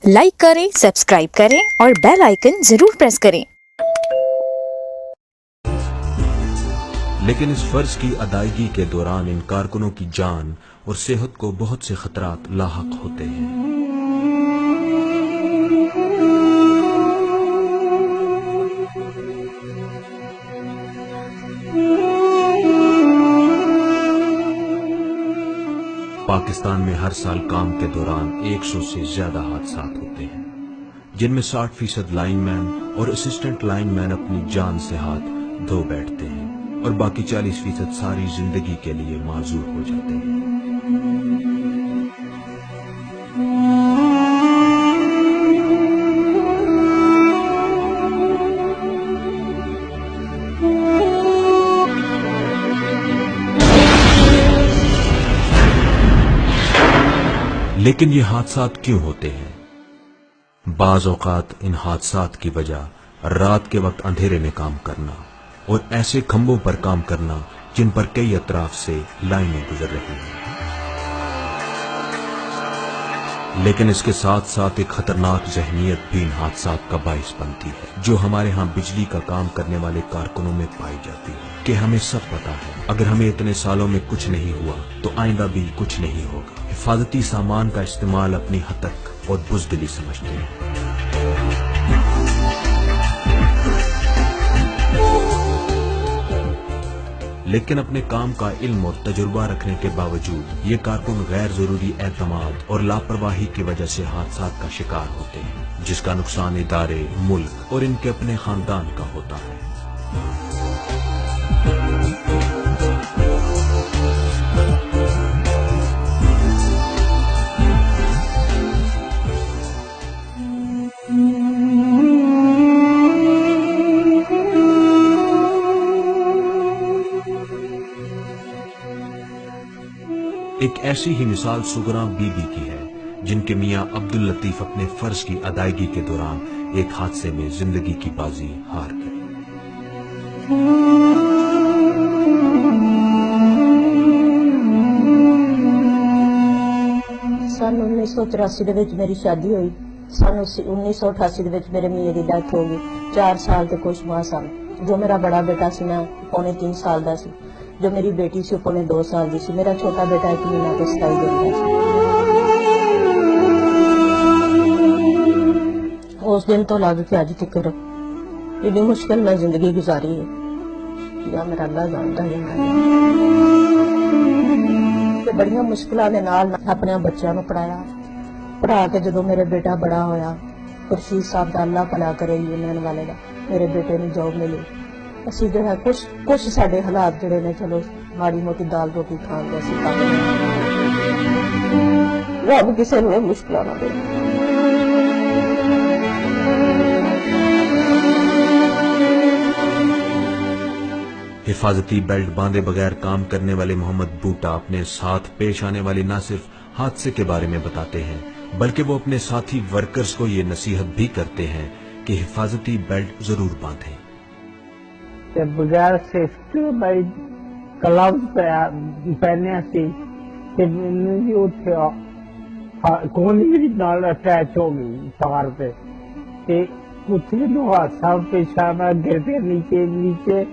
Like करें, subscribe करें और बेल आइकन जरूर प्रेस करें। लेकिन इस फर्ज की अदायगी के दौरान इन कारकुनों की जान और सेहत को बहुत से खतरात लाहक होते हैं। पाकिस्तान में हर साल काम के दौरान 100 से ज्यादा हादसा होते हैं, जिनमें 60% लाइनमैन और असिस्टेंट लाइनमैन अपनी जान से हाथ धो बैठते हैं और बाकी 40% सारी जिंदगी के लिए माजूर हो जाते हैं। लेकिन ये हादसात क्यों होते हैं? बाज औकात इन हादसात की वजह रात के वक्त अंधेरे में काम करना और ऐसे खंभों पर काम करना जिन पर कई अतराफ से लाइनें गुजर रही हैं। लेकिन इसके साथ साथ एक खतरनाक जहनीत भी इन हादसात का बाइस बनती है, जो हमारे यहाँ बिजली का काम करने वाले कारकुनों में पाई जाती है कि हमें सब पता है, अगर हमें इतने सालों में कुछ नहीं हुआ तो आइंदा भी कुछ नहीं होगा। हिफाजती सामान का इस्तेमाल अपनी हतक और बुज़दिली समझते हैं। लेकिन अपने काम का इल्म और तजुर्बा रखने के बावजूद ये कारकुन गैर जरूरी एतमाद और लापरवाही की वजह से हादसात का शिकार होते हैं, जिसका नुकसान इदारे, मुल्क और इनके अपने खानदान का होता है। एक ऐसी ही मिसाल सुगरा बीबी की है, जिनके मियां अब्दुल लतीफ अपने फर्ज की अदायगी के दौरान एक हादसे में जिंदगी की बाजी हार गए। सन 1984 ਦੇ ਵਿੱਚ ਮੇਰੀ ਸ਼ਾਦੀ ਹੋਈ। सन 1988 ਦੇ ਵਿੱਚ ਮੇਰੇ ਮੀਆਂ ਦੀ ਡੈਥ ਹੋ ਗਈ। 4 ਸਾਲ ਤੇ ਕੁਝ ਮਾਹ ਸਨ। ਜੋ ਮੇਰਾ ਬੜਾ ਬੇਟਾ ਸੀ ਨਾ ਪੌਣੇ 3 ਸਾਲ ਦਾ ਸੀ, ਜੋ ਮੇਰੀ ਬੇਟੀ ਸੀ ਪੌਣੇ 2 ਸਾਲ ਦੀ ਸੀ, ਮੇਰਾ ਛੋਟਾ ਬੇਟਾ 1 ਮਹੀਨਾ ਤੇ 27 ਦਿਨ ਦਾ ਸੀ। ਉਸ ਦਿਨ ਤੋਂ ਲੱਗ ਕੇ ਅੱਜ ਤੱਕ ਇੰਨੀ ਮੁਸ਼ਕਿਲ ਨਾਲ ਜ਼ਿੰਦਗੀ ਗੁਜ਼ਾਰੀ ਹੈ, ਜਾਂ ਮੇਰਾ ਅੱਲਾ ਜਾਣਦਾ ਹੈ। ਤੇ ਬੜੀਆਂ ਮੁਸ਼ਕਿਲਾਂ ਦੇ ਨਾਲ ਆਪਣੇ ਬੱਚਿਆਂ ਨੂੰ ਪੜ੍ਹਾ ਕੇ ਜਦੋਂ ਮੇਰੇ ਬੇਟਾ ਬੜਾ ਹੋਇਆ, ਖੁਰਸ਼ੀਦ ਸਾਹਿਬ ਦਾ ਅੱਲਾ ਭਲਾ ਕਰੇ ਯੂਨੀਅਨ ਵਾਲੇ ਦਾ, ਮੇਰੇ ਬੇਟੇ ਨੂੰ ਜੌਬ ਮਿਲੀ। ਅਸੀਂ ਜਿਹੜਾ ਕੁਝ ਸਾਡੇ ਹਾਲਾਤ ਜਿਹੜੇ ਨੇ ਚਲੋ ਮਾੜੀ ਮੋਟੀ ਦਾਲ ਰੋਟੀ ਖਾਣ ਦੇ ਅਸੀਂ ਕੰਮ ਰੱਬ ਕਿਸੇ ਨੂੰ ਮੁਸ਼ਕਿਲਾਂ ਨਾ ਦੇ। हिफाजती बेल्ट बांधे बगैर काम करने वाले मोहम्मद बूटा अपने साथ पेश आने वाली न सिर्फ हादसे के बारे में बताते हैं, बल्कि वो अपने साथी वर्कर्स को ये नसीहत भी करते हैं कि हिफाजती बेल्ट जरूर बांधें। बगैर सेफ्टी बेल्ट ग्लव्स पहने सी ते मैनू उत्थे कोनी मेरी नाल अटैच हो गई तार पे ते उत्थे जो हादसा पेश आया, मैं गिर के नीचे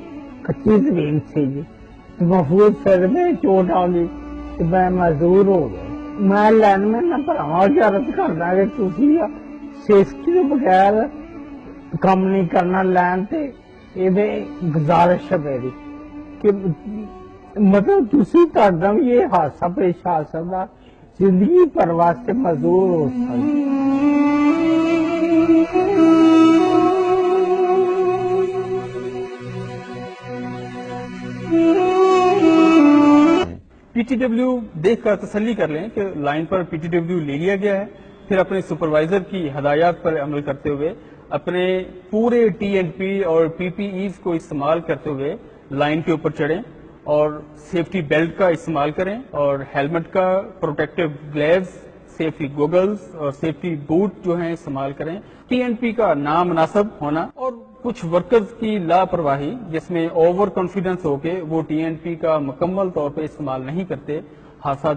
कच्ची जमीन थी जी, महफूज सिर में चोट आ गई तो मैं मजदूर हो गया। मैं लाइनमैन ना भरावां अर्ज करदा कि तुसीं सेफ्टी के बगैर काम नहीं करना लैन ते ये गुजारिश है मेरी कि मतलब तुसीं तुहाडा भी ये हादसा पेश आ सकदा, जिंदगी भर वास्ते मजदूर हो सकदा। पीटीडब्ल्यू देखकर तसल्ली कर लें कि लाइन पर पीटीडब्ल्यू ले लिया गया है। फिर अपने सुपरवाइजर की हदायत पर अमल करते हुए अपने पूरे टीएनपी और पीपीईज को इस्तेमाल करते हुए लाइन के ऊपर चढ़ें और सेफ्टी बेल्ट का इस्तेमाल करें और हेलमेट का, प्रोटेक्टिव ग्लव्स, सेफ्टी गॉगल्स और सेफ्टी बूट जो है इस्तेमाल करें। टीएनपी का नामुनासिब होना और कुछ वर्कर्स की लापरवाही जिसमें ओवर कॉन्फिडेंस होके वो टीएनपी का मुकम्मल तौर पे इस्तेमाल नहीं करते, हादसा